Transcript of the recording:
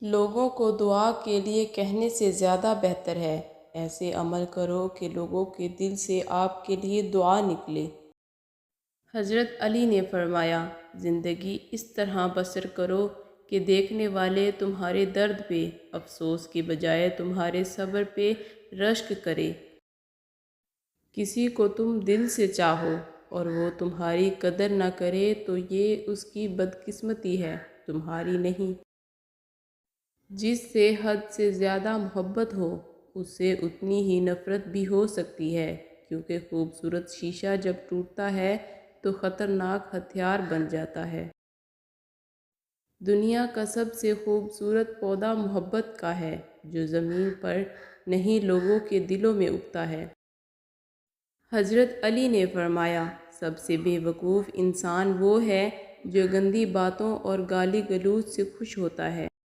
لوگوں کو دعا کے لیے کہنے سے زیادہ بہتر ہے ایسے عمل کرو کہ لوگوں کے دل سے آپ کے لیے دعا نکلے۔ حضرت علی نے فرمایا، زندگی اس طرح بسر کرو کہ دیکھنے والے تمہارے درد پہ افسوس کے بجائے تمہارے صبر پہ رشک کرے۔ کسی کو تم دل سے چاہو اور وہ تمہاری قدر نہ کرے تو یہ اس کی بدقسمتی ہے، تمہاری نہیں۔ جس سے حد سے زیادہ محبت ہو اس سے اتنی ہی نفرت بھی ہو سکتی ہے، کیونکہ خوبصورت شیشہ جب ٹوٹتا ہے تو خطرناک ہتھیار بن جاتا ہے۔ دنیا کا سب سے خوبصورت پودا محبت کا ہے، جو زمین پر نہیں لوگوں کے دلوں میں اگتا ہے۔ حضرت علی نے فرمایا، سب سے بے وقوف انسان وہ ہے جو گندی باتوں اور گالی گلوچ سے خوش ہوتا ہے۔